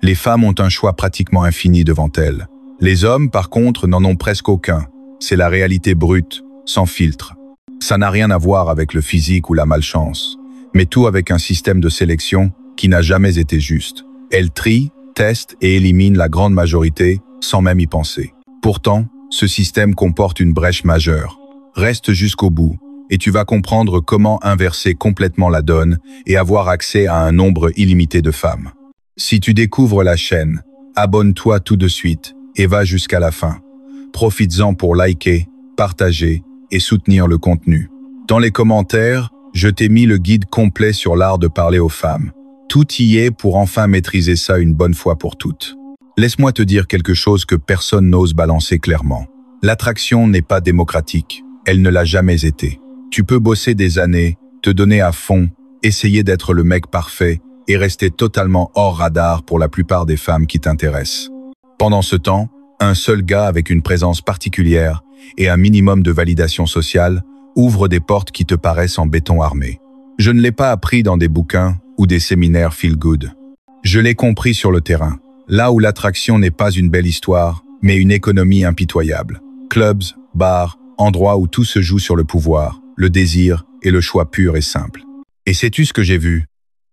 Les femmes ont un choix pratiquement infini devant elles. Les hommes, par contre, n'en ont presque aucun. C'est la réalité brute, sans filtre. Ça n'a rien à voir avec le physique ou la malchance, mais tout avec un système de sélection qui n'a jamais été juste. Elles trient, testent et éliminent la grande majorité sans même y penser. Pourtant, ce système comporte une brèche majeure. Reste jusqu'au bout et tu vas comprendre comment inverser complètement la donne et avoir accès à un nombre illimité de femmes. Si tu découvres la chaîne, abonne-toi tout de suite et va jusqu'à la fin. Profites-en pour liker, partager et soutenir le contenu. Dans les commentaires, je t'ai mis le guide complet sur l'art de parler aux femmes. Tout y est pour enfin maîtriser ça une bonne fois pour toutes. Laisse-moi te dire quelque chose que personne n'ose balancer clairement. L'attraction n'est pas démocratique. Elle ne l'a jamais été. Tu peux bosser des années, te donner à fond, essayer d'être le mec parfait et rester totalement hors radar pour la plupart des femmes qui t'intéressent. Pendant ce temps, un seul gars avec une présence particulière et un minimum de validation sociale ouvre des portes qui te paraissent en béton armé. Je ne l'ai pas appris dans des bouquins ou des séminaires feel good. Je l'ai compris sur le terrain, là où l'attraction n'est pas une belle histoire, mais une économie impitoyable. Clubs, bars, endroits où tout se joue sur le pouvoir, le désir et le choix pur et simple. Et sais-tu ce que j'ai vu?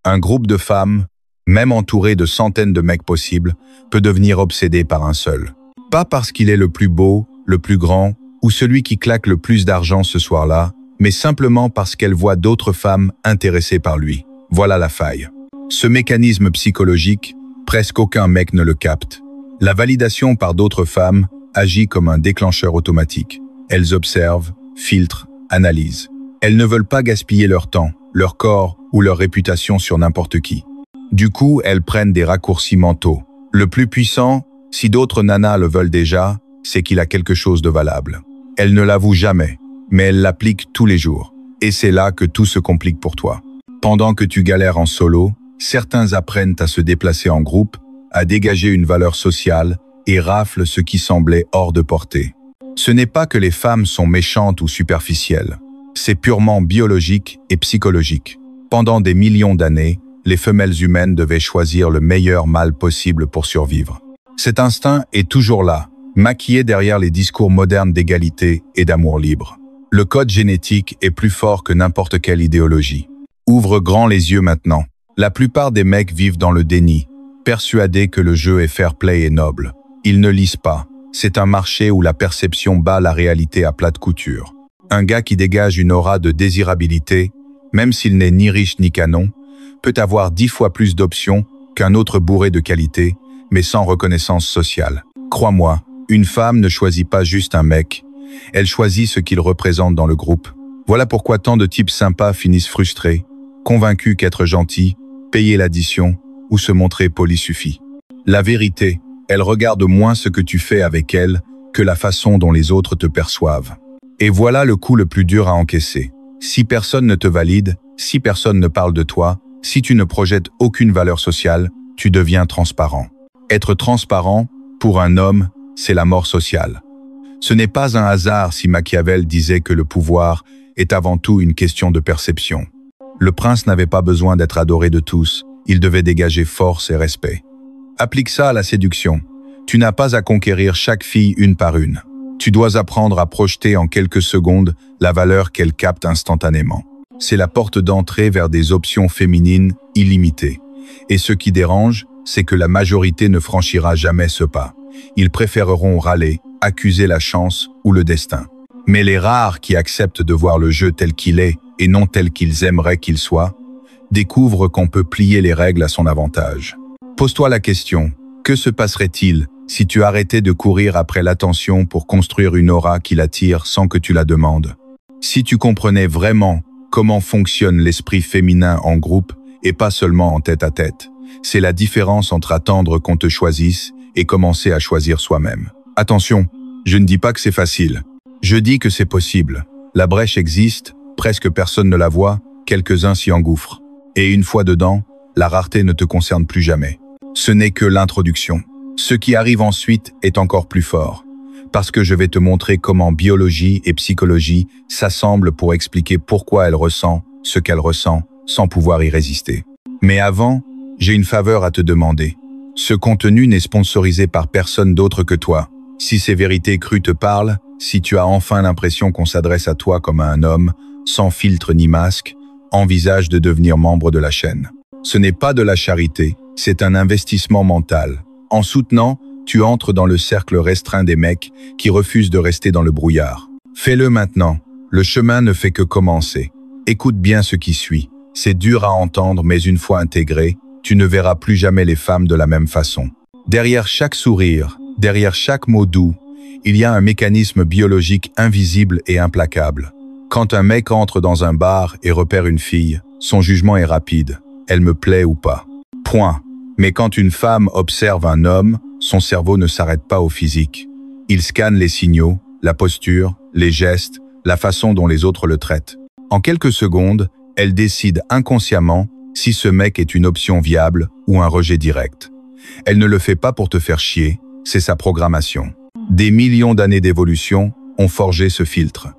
Un groupe de femmes, même entouré de centaines de mecs possibles, peut devenir obsédé par un seul. Pas parce qu'il est le plus beau, le plus grand, ou celui qui claque le plus d'argent ce soir-là, mais simplement parce qu'elle voit d'autres femmes intéressées par lui. Voilà la faille. Ce mécanisme psychologique, presque aucun mec ne le capte. La validation par d'autres femmes agit comme un déclencheur automatique. Elles observent, filtrent, analysent. Elles ne veulent pas gaspiller leur temps, leur corps ou leur réputation sur n'importe qui. Du coup, elles prennent des raccourcis mentaux. Le plus puissant, si d'autres nanas le veulent déjà, c'est qu'il a quelque chose de valable. Elles ne l'avouent jamais, mais elles l'appliquent tous les jours. Et c'est là que tout se complique pour toi. Pendant que tu galères en solo, certains apprennent à se déplacer en groupe, à dégager une valeur sociale et raflent ce qui semblait hors de portée. Ce n'est pas que les femmes sont méchantes ou superficielles. C'est purement biologique et psychologique. Pendant des millions d'années, les femelles humaines devaient choisir le meilleur mâle possible pour survivre. Cet instinct est toujours là, maquillé derrière les discours modernes d'égalité et d'amour libre. Le code génétique est plus fort que n'importe quelle idéologie. Ouvre grand les yeux maintenant. La plupart des mecs vivent dans le déni, persuadés que le jeu est fair play et noble. Ils ne lisent pas. C'est un marché où la perception bat la réalité à plate couture. Un gars qui dégage une aura de désirabilité, même s'il n'est ni riche ni canon, peut avoir 10 fois plus d'options qu'un autre bourré de qualité, mais sans reconnaissance sociale. Crois-moi, une femme ne choisit pas juste un mec, elle choisit ce qu'il représente dans le groupe. Voilà pourquoi tant de types sympas finissent frustrés, convaincus qu'être gentil, payer l'addition ou se montrer poli suffit. La vérité, elle regarde moins ce que tu fais avec elle que la façon dont les autres te perçoivent. Et voilà le coup le plus dur à encaisser. Si personne ne te valide, si personne ne parle de toi, si tu ne projettes aucune valeur sociale, tu deviens transparent. Être transparent, pour un homme, c'est la mort sociale. Ce n'est pas un hasard si Machiavel disait que le pouvoir est avant tout une question de perception. Le prince n'avait pas besoin d'être adoré de tous, il devait dégager force et respect. Applique ça à la séduction. Tu n'as pas à conquérir chaque fille une par une. Tu dois apprendre à projeter en quelques secondes la valeur qu'elle capte instantanément. C'est la porte d'entrée vers des options féminines illimitées. Et ce qui dérange, c'est que la majorité ne franchira jamais ce pas. Ils préféreront râler, accuser la chance ou le destin. Mais les rares qui acceptent de voir le jeu tel qu'il est et non tel qu'ils aimeraient qu'il soit, découvrent qu'on peut plier les règles à son avantage. Pose-toi la question, que se passerait-il si tu arrêtais de courir après l'attention pour construire une aura qui l'attire sans que tu la demandes? Si tu comprenais vraiment comment fonctionne l'esprit féminin en groupe et pas seulement en tête-à-tête, c'est la différence entre attendre qu'on te choisisse et commencer à choisir soi-même. Attention, je ne dis pas que c'est facile. Je dis que c'est possible. La brèche existe, presque personne ne la voit, quelques-uns s'y engouffrent. Et une fois dedans, la rareté ne te concerne plus jamais. Ce n'est que l'introduction. Ce qui arrive ensuite est encore plus fort, parce que je vais te montrer comment biologie et psychologie s'assemblent pour expliquer pourquoi elle ressent ce qu'elle ressent sans pouvoir y résister. Mais avant, j'ai une faveur à te demander. Ce contenu n'est sponsorisé par personne d'autre que toi. Si ces vérités crues te parlent, si tu as enfin l'impression qu'on s'adresse à toi comme à un homme, sans filtre ni masque, envisage de devenir membre de la chaîne. Ce n'est pas de la charité, c'est un investissement mental. En soutenant, tu entres dans le cercle restreint des mecs qui refusent de rester dans le brouillard. Fais-le maintenant, le chemin ne fait que commencer. Écoute bien ce qui suit. C'est dur à entendre, mais une fois intégré, tu ne verras plus jamais les femmes de la même façon. Derrière chaque sourire, derrière chaque mot doux, il y a un mécanisme biologique invisible et implacable. Quand un mec entre dans un bar et repère une fille, son jugement est rapide. Elle me plaît ou pas. Point. Mais quand une femme observe un homme, son cerveau ne s'arrête pas au physique. Il scanne les signaux, la posture, les gestes, la façon dont les autres le traitent. En quelques secondes, elle décide inconsciemment si ce mec est une option viable ou un rejet direct. Elle ne le fait pas pour te faire chier, c'est sa programmation. Des millions d'années d'évolution ont forgé ce filtre.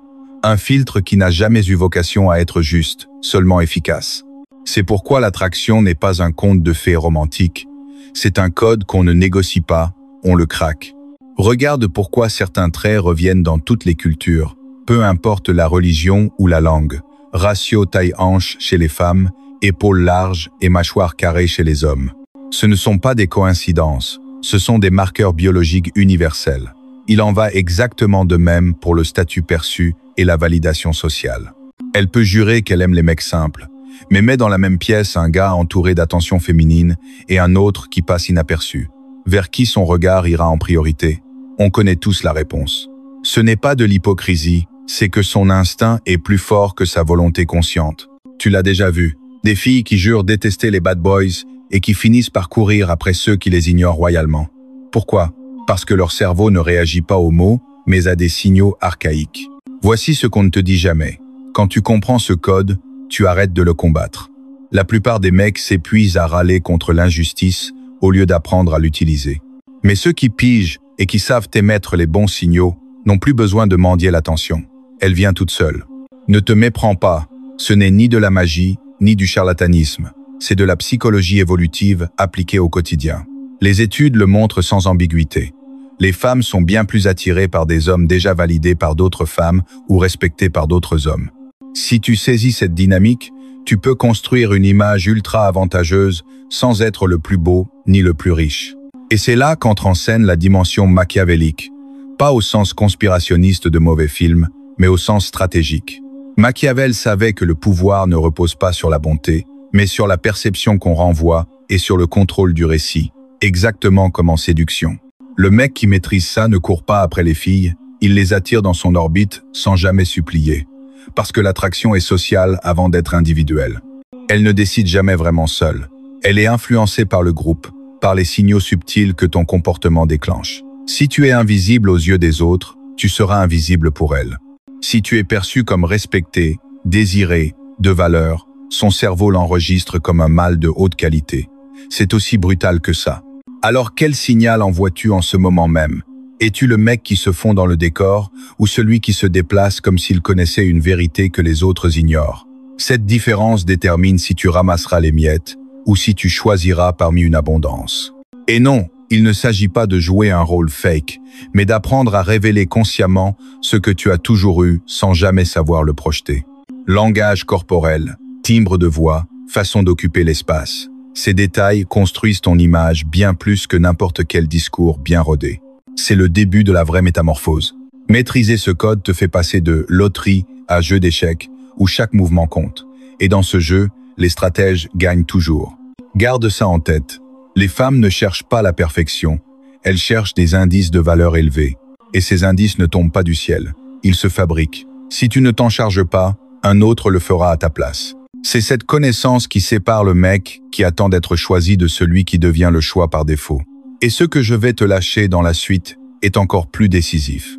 Un filtre qui n'a jamais eu vocation à être juste, seulement efficace. C'est pourquoi l'attraction n'est pas un conte de fées romantique. C'est un code qu'on ne négocie pas, on le craque. Regarde pourquoi certains traits reviennent dans toutes les cultures, peu importe la religion ou la langue. Ratio taille-hanche chez les femmes, épaules larges et mâchoire carrée chez les hommes. Ce ne sont pas des coïncidences, ce sont des marqueurs biologiques universels. Il en va exactement de même pour le statut perçu et la validation sociale. Elle peut jurer qu'elle aime les mecs simples, mais met dans la même pièce un gars entouré d'attention féminine et un autre qui passe inaperçu. Vers qui son regard ira en priorité? On connaît tous la réponse. Ce n'est pas de l'hypocrisie, c'est que son instinct est plus fort que sa volonté consciente. Tu l'as déjà vu, des filles qui jurent détester les bad boys et qui finissent par courir après ceux qui les ignorent royalement. Pourquoi? Parce que leur cerveau ne réagit pas aux mots, mais à des signaux archaïques. Voici ce qu'on ne te dit jamais. Quand tu comprends ce code, tu arrêtes de le combattre. La plupart des mecs s'épuisent à râler contre l'injustice au lieu d'apprendre à l'utiliser. Mais ceux qui pigent et qui savent émettre les bons signaux n'ont plus besoin de mendier l'attention. Elle vient toute seule. Ne te méprends pas, ce n'est ni de la magie, ni du charlatanisme. C'est de la psychologie évolutive appliquée au quotidien. Les études le montrent sans ambiguïté. Les femmes sont bien plus attirées par des hommes déjà validés par d'autres femmes ou respectés par d'autres hommes. Si tu saisis cette dynamique, tu peux construire une image ultra avantageuse sans être le plus beau ni le plus riche. Et c'est là qu'entre en scène la dimension machiavélique, pas au sens conspirationniste de mauvais films, mais au sens stratégique. Machiavel savait que le pouvoir ne repose pas sur la bonté, mais sur la perception qu'on renvoie et sur le contrôle du récit, exactement comme en séduction. Le mec qui maîtrise ça ne court pas après les filles, il les attire dans son orbite sans jamais supplier. Parce que l'attraction est sociale avant d'être individuelle. Elle ne décide jamais vraiment seule. Elle est influencée par le groupe, par les signaux subtils que ton comportement déclenche. Si tu es invisible aux yeux des autres, tu seras invisible pour elle. Si tu es perçu comme respecté, désiré, de valeur, son cerveau l'enregistre comme un mâle de haute qualité. C'est aussi brutal que ça. Alors quel signal envoies-tu en ce moment même? Es-tu le mec qui se fond dans le décor ou celui qui se déplace comme s'il connaissait une vérité que les autres ignorent? Cette différence détermine si tu ramasseras les miettes ou si tu choisiras parmi une abondance. Et non, il ne s'agit pas de jouer un rôle fake, mais d'apprendre à révéler consciemment ce que tu as toujours eu sans jamais savoir le projeter. Langage corporel, timbre de voix, façon d'occuper l'espace. Ces détails construisent ton image bien plus que n'importe quel discours bien rodé. C'est le début de la vraie métamorphose. Maîtriser ce code te fait passer de loterie à jeu d'échecs, où chaque mouvement compte. Et dans ce jeu, les stratèges gagnent toujours. Garde ça en tête. Les femmes ne cherchent pas la perfection, elles cherchent des indices de valeur élevés. Et ces indices ne tombent pas du ciel, ils se fabriquent. Si tu ne t'en charges pas, un autre le fera à ta place. C'est cette connaissance qui sépare le mec qui attend d'être choisi de celui qui devient le choix par défaut. Et ce que je vais te lâcher dans la suite est encore plus décisif.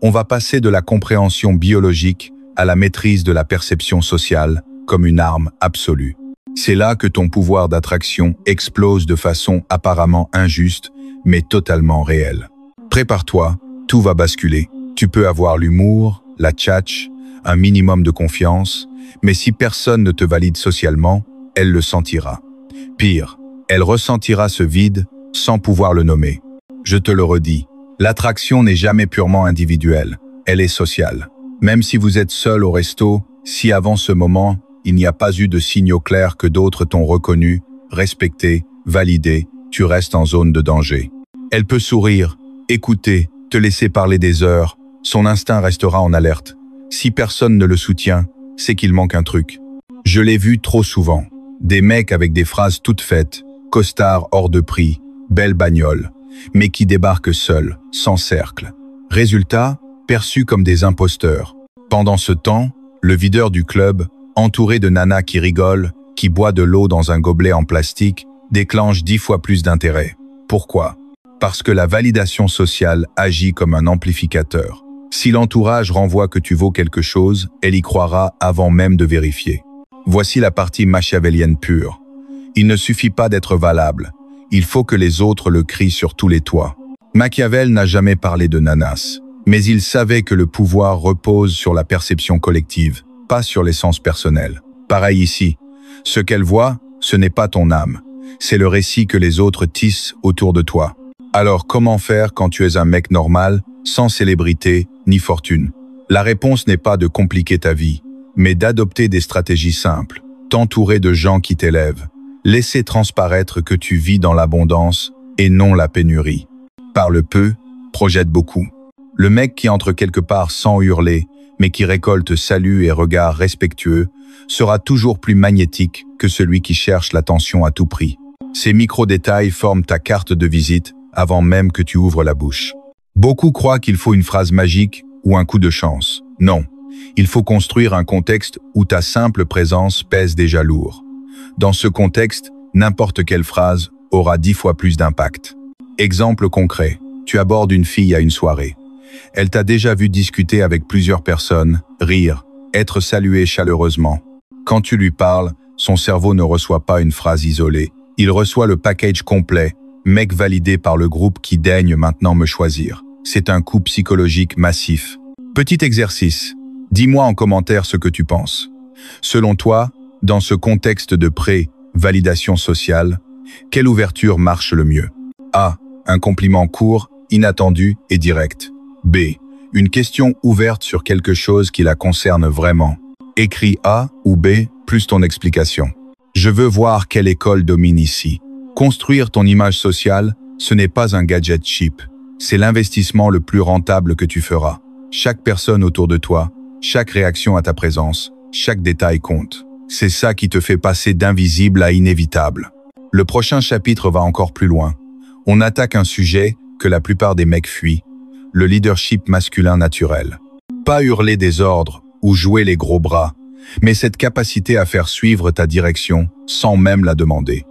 On va passer de la compréhension biologique à la maîtrise de la perception sociale comme une arme absolue. C'est là que ton pouvoir d'attraction explose de façon apparemment injuste, mais totalement réelle. Prépare-toi, tout va basculer. Tu peux avoir l'humour, la tchatch, un minimum de confiance, mais si personne ne te valide socialement, elle le sentira. Pire, elle ressentira ce vide sans pouvoir le nommer. Je te le redis, l'attraction n'est jamais purement individuelle, elle est sociale. Même si vous êtes seul au resto, si avant ce moment, il n'y a pas eu de signaux clairs que d'autres t'ont reconnu, respecté, validé, tu restes en zone de danger. Elle peut sourire, écouter, te laisser parler des heures, son instinct restera en alerte. Si personne ne le soutient, c'est qu'il manque un truc. Je l'ai vu trop souvent. Des mecs avec des phrases toutes faites, costards hors de prix, belle bagnole, mais qui débarquent seuls, sans cercle. Résultat, perçus comme des imposteurs. Pendant ce temps, le videur du club, entouré de nanas qui rigolent, qui boit de l'eau dans un gobelet en plastique, déclenche 10 fois plus d'intérêt. Pourquoi? Parce que la validation sociale agit comme un amplificateur. Si l'entourage renvoie que tu vaux quelque chose, elle y croira avant même de vérifier. Voici la partie machiavélienne pure. Il ne suffit pas d'être valable, il faut que les autres le crient sur tous les toits. Machiavel n'a jamais parlé de nanas, mais il savait que le pouvoir repose sur la perception collective, pas sur l'essence personnelle. Pareil ici, ce qu'elle voit, ce n'est pas ton âme, c'est le récit que les autres tissent autour de toi. Alors comment faire quand tu es un mec normal, sans célébrité ni fortune? La réponse n'est pas de compliquer ta vie, mais d'adopter des stratégies simples, t'entourer de gens qui t'élèvent, laisser transparaître que tu vis dans l'abondance et non la pénurie. Parle peu, projette beaucoup. Le mec qui entre quelque part sans hurler, mais qui récolte salut et regards respectueux, sera toujours plus magnétique que celui qui cherche l'attention à tout prix. Ces micro-détails forment ta carte de visite avant même que tu ouvres la bouche. Beaucoup croient qu'il faut une phrase magique ou un coup de chance. Non, il faut construire un contexte où ta simple présence pèse déjà lourd. Dans ce contexte, n'importe quelle phrase aura 10 fois plus d'impact. Exemple concret, tu abordes une fille à une soirée. Elle t'a déjà vu discuter avec plusieurs personnes, rire, être saluée chaleureusement. Quand tu lui parles, son cerveau ne reçoit pas une phrase isolée. Il reçoit le package complet, mec validé par le groupe qui daigne maintenant me choisir. C'est un coup psychologique massif. Petit exercice, dis-moi en commentaire ce que tu penses. Selon toi, dans ce contexte de pré-validation sociale, quelle ouverture marche le mieux? A. Un compliment court, inattendu et direct. B. Une question ouverte sur quelque chose qui la concerne vraiment. Écris A ou B, plus ton explication. Je veux voir quelle école domine ici. Construire ton image sociale, ce n'est pas un gadget cheap. C'est l'investissement le plus rentable que tu feras. Chaque personne autour de toi, chaque réaction à ta présence, chaque détail compte. C'est ça qui te fait passer d'invisible à inévitable. Le prochain chapitre va encore plus loin. On attaque un sujet que la plupart des mecs fuient, le leadership masculin naturel. Pas hurler des ordres ou jouer les gros bras, mais cette capacité à faire suivre ta direction sans même la demander.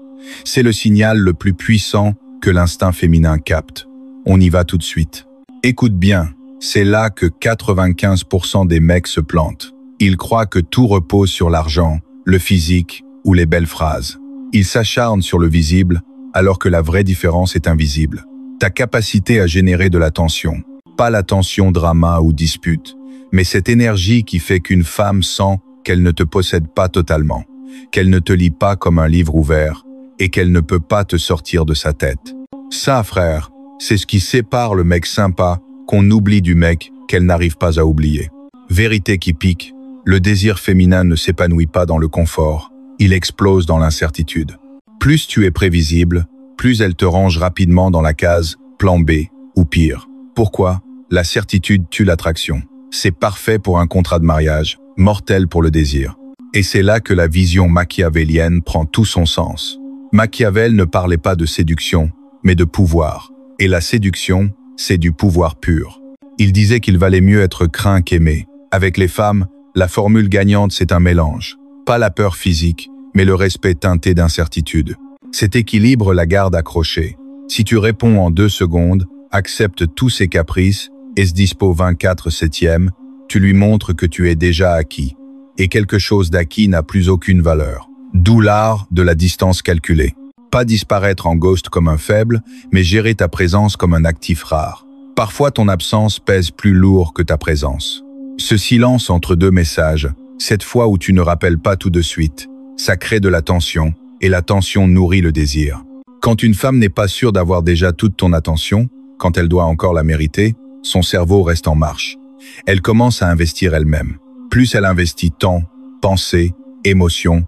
C'est le signal le plus puissant que l'instinct féminin capte. On y va tout de suite. Écoute bien, c'est là que 95% des mecs se plantent. Ils croient que tout repose sur l'argent, le physique ou les belles phrases. Ils s'acharnent sur le visible, alors que la vraie différence est invisible. Ta capacité à générer de l'attention, pas l'attention drama ou dispute, mais cette énergie qui fait qu'une femme sent qu'elle ne te possède pas totalement, qu'elle ne te lit pas comme un livre ouvert et qu'elle ne peut pas te sortir de sa tête. Ça, frère, c'est ce qui sépare le mec sympa qu'on oublie du mec qu'elle n'arrive pas à oublier. Vérité qui pique, le désir féminin ne s'épanouit pas dans le confort, il explose dans l'incertitude. Plus tu es prévisible, plus elle te range rapidement dans la case plan B ou pire. Pourquoi? La certitude tue l'attraction. C'est parfait pour un contrat de mariage, mortel pour le désir. Et c'est là que la vision machiavélienne prend tout son sens. Machiavel ne parlait pas de séduction, mais de pouvoir. Et la séduction, c'est du pouvoir pur. Il disait qu'il valait mieux être craint qu'aimé. Avec les femmes, la formule gagnante, c'est un mélange. Pas la peur physique, mais le respect teinté d'incertitude. Cet équilibre la garde accrochée. Si tu réponds en 2 secondes, accepte tous ses caprices et se dispo 24/7, tu lui montres que tu es déjà acquis. Et quelque chose d'acquis n'a plus aucune valeur. D'où l'art de la distance calculée. Pas disparaître en ghost comme un faible, mais gérer ta présence comme un actif rare. Parfois ton absence pèse plus lourd que ta présence. Ce silence entre 2 messages, cette fois où tu ne rappelles pas tout de suite, ça crée de la tension, et la tension nourrit le désir. Quand une femme n'est pas sûre d'avoir déjà toute ton attention, quand elle doit encore la mériter, son cerveau reste en marche. Elle commence à investir elle-même. Plus elle investit temps, pensée, émotion,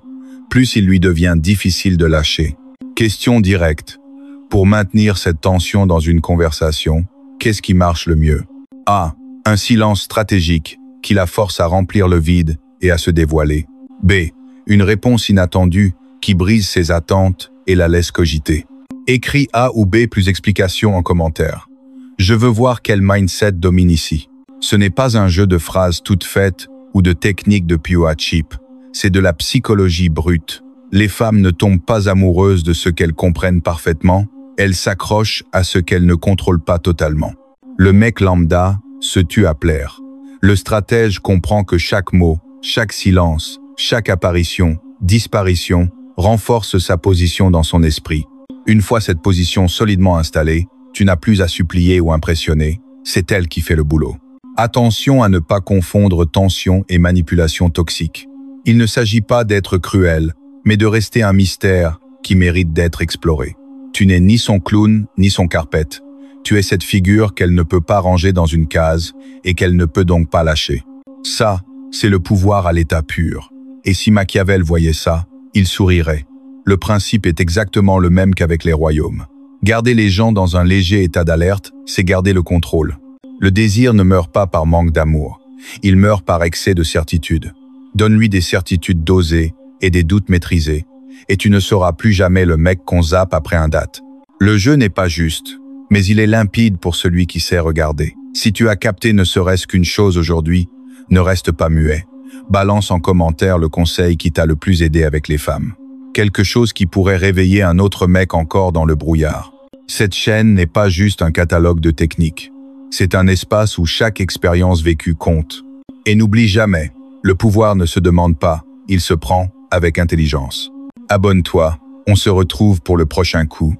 plus il lui devient difficile de lâcher. Question directe. Pour maintenir cette tension dans une conversation, qu'est-ce qui marche le mieux? A. Un silence stratégique qui la force à remplir le vide et à se dévoiler. B. Une réponse inattendue qui brise ses attentes et la laisse cogiter. Écris A ou B plus explications en commentaire. Je veux voir quel mindset domine ici. Ce n'est pas un jeu de phrases toutes faites ou de techniques de PUA cheap. C'est de la psychologie brute. Les femmes ne tombent pas amoureuses de ce qu'elles comprennent parfaitement, elles s'accrochent à ce qu'elles ne contrôlent pas totalement. Le mec lambda se tue à plaire. Le stratège comprend que chaque mot, chaque silence, chaque apparition, disparition, renforce sa position dans son esprit. Une fois cette position solidement installée, tu n'as plus à supplier ou impressionner, c'est elle qui fait le boulot. Attention à ne pas confondre tension et manipulation toxique. Il ne s'agit pas d'être cruel, mais de rester un mystère qui mérite d'être exploré. Tu n'es ni son clown, ni son carpette. Tu es cette figure qu'elle ne peut pas ranger dans une case et qu'elle ne peut donc pas lâcher. Ça, c'est le pouvoir à l'état pur. Et si Machiavel voyait ça, il sourirait. Le principe est exactement le même qu'avec les royaumes. Garder les gens dans un léger état d'alerte, c'est garder le contrôle. Le désir ne meurt pas par manque d'amour. Il meurt par excès de certitude. Donne-lui des certitudes dosées et des doutes maîtrisés, et tu ne seras plus jamais le mec qu'on zappe après un date. Le jeu n'est pas juste, mais il est limpide pour celui qui sait regarder. Si tu as capté ne serait-ce qu'une chose aujourd'hui, ne reste pas muet. Balance en commentaire le conseil qui t'a le plus aidé avec les femmes. Quelque chose qui pourrait réveiller un autre mec encore dans le brouillard. Cette chaîne n'est pas juste un catalogue de techniques. C'est un espace où chaque expérience vécue compte. Et n'oublie jamais, le pouvoir ne se demande pas, il se prend avec intelligence. Abonne-toi, on se retrouve pour le prochain coup.